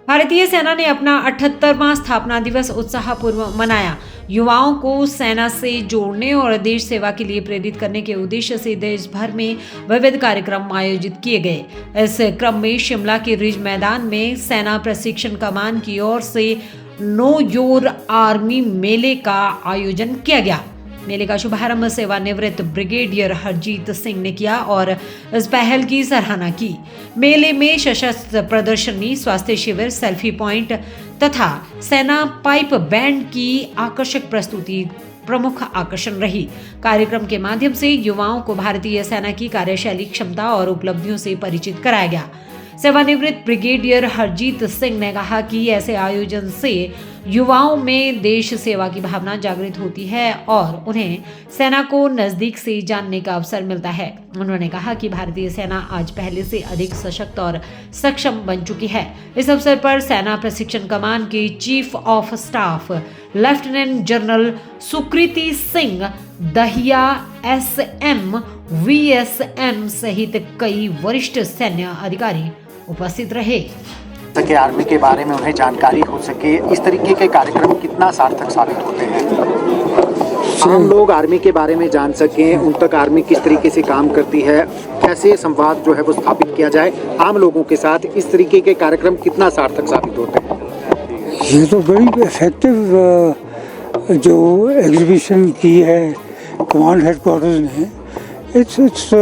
भारतीय सेना ने अपना 78वां स्थापना दिवस उत्साहपूर्वक मनाया। युवाओं को सेना से जोड़ने और देश सेवा के लिए प्रेरित करने के उद्देश्य से देश भर में विविध कार्यक्रम आयोजित किए गए। इस क्रम में शिमला के रिज मैदान में सेना प्रशिक्षण कमान की ओर से नो योर आर्मी मेले का आयोजन किया गया। मेले का शुभारंभ सेवानिवृत्त ब्रिगेडियर हरजीत सिंह ने किया और इस पहल की सराहना की। मेले में सशस्त्र प्रदर्शनी, स्वास्थ्य शिविर, सेल्फी पॉइंट तथा सेना पाइप बैंड की आकर्षक प्रस्तुति प्रमुख आकर्षण रही। कार्यक्रम के माध्यम से युवाओं को भारतीय सेना की कार्यशैली, क्षमता और उपलब्धियों से परिचित कराया गया। सेवानिवृत्त ब्रिगेडियर हरजीत सिंह ने कहा कि ऐसे आयोजन से युवाओं में देश सेवा की भावना जागृत होती है और उन्हें सेना को नजदीक से जानने का अवसर मिलता है। उन्होंने कहा कि भारतीय सेना आज पहले से अधिक सशक्त और सक्षम बन चुकी है। इस अवसर पर सेना प्रशिक्षण कमान के chief of staff lieutenant general Sukriti Singh Dahiya, SM, VSM सहित कई वरिष्ठ सैन्य अधिकारी उपस्थित रहे। सके आर्मी के बारे में उन्हें जानकारी हो सके, इस तरीके के कार्यक्रम कितना सार्थक साबित होते हैं। आम लोग आर्मी के बारे में जान सकें, उन तक आर्मी किस तरीके से काम करती है, कैसे संवाद जो है वो स्थापित किया जाए आम लोगों के साथ, इस तरीके के कार्यक्रम कितना सार्थक साबित होते हैं। ये तो बड़ी इफेक्टिव जो एग्जीबिशन की है कमांड हेडक्वार्टर्स ने, it's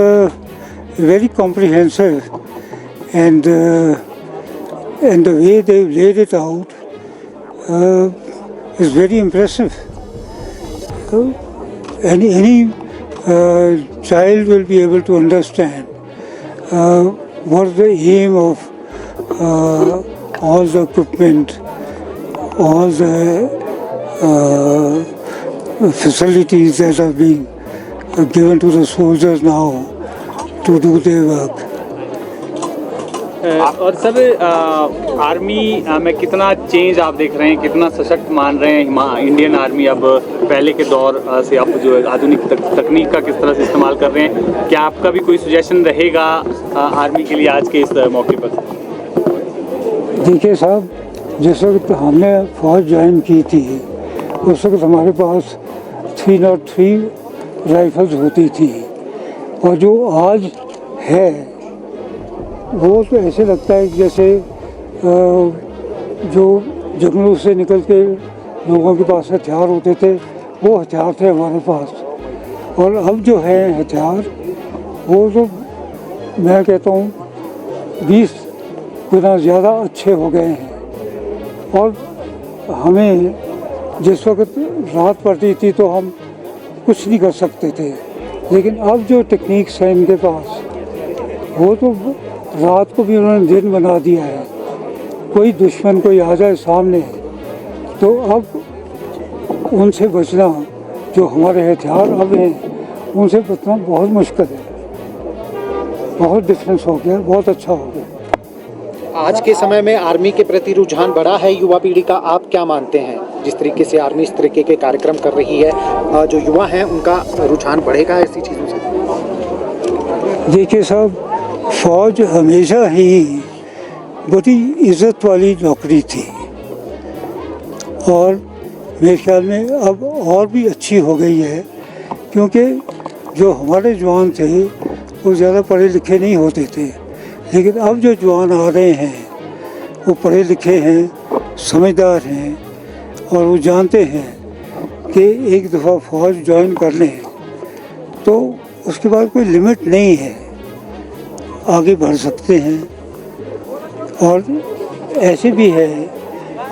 very comprehensive and the way they laid it out is very impressive. Any child will be able to understand what is the aim of all the equipment, all the facilities that are being given to the soldiers now to do their work. और sir army में कितना change आप देख रहे हैं, कितना सशक्त मान रहे हैं इंडियन आर्मी अब पहले के दौर से, आप जो है आधुनिक तकनीक का किस तरह से इस्तेमाल कर रहे हैं? क्या आपका भी कोई सजेशन रहेगा आर्मी के लिए आज के इस मौके पर? देखिए साहब, जिस वक्त हमने फौज ज्वाइन की थी उस वक्त हमारे पास 303 राइफल्स होती थी और जो आज है वो तो ऐसे लगता है जैसे जो जंगलों से निकल के लोगों के पास हथियार होते थे वो हथियार थे हमारे पास। और अब जो है हथियार वो तो मैं कहता हूँ 20 गुना ज़्यादा अच्छे हो गए हैं। और हमें जिस वक्त रात पड़ती थी तो हम कुछ नहीं कर सकते थे, लेकिन अब जो टेक्निक्स हैं इनके पास वो तो रात को भी उन्होंने दिन बना दिया है। कोई दुश्मन कोई आ जाए सामने तो अब उनसे बचना, जो हमारे हथियार अब हैं उनसे बचना बहुत मुश्किल है। बहुत डिफरेंस हो गया, बहुत अच्छा हो गया। आज के समय में आर्मी के प्रति रुझान बढ़ा है युवा पीढ़ी का, आप क्या मानते हैं? जिस तरीके से आर्मी इस तरीके के कार्यक्रम कर रही है, जो युवा हैं उनका रुझान बढ़ेगा ऐसी चीज़ों से? देखिए साहब, फौज हमेशा ही बड़ी इज़्ज़त वाली नौकरी थी और मेरे ख्याल में अब और भी अच्छी हो गई है, क्योंकि जो हमारे जवान थे वो ज़्यादा पढ़े लिखे नहीं होते थे, लेकिन अब जो जवान आ रहे हैं वो पढ़े लिखे हैं, समझदार हैं और वो जानते हैं कि एक दफ़ा फ़ौज ज्वाइन कर लें तो उसके बाद कोई लिमिट नहीं है, आगे बढ़ सकते हैं। और ऐसे भी है,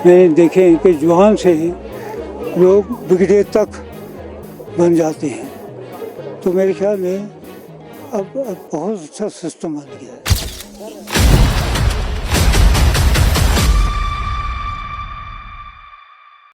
मैंने देखे कि जवान से लोग ब्रिगेडियर तक बन जाते हैं। तो मेरे ख्याल में अब बहुत अच्छा सिस्टम बन गया है।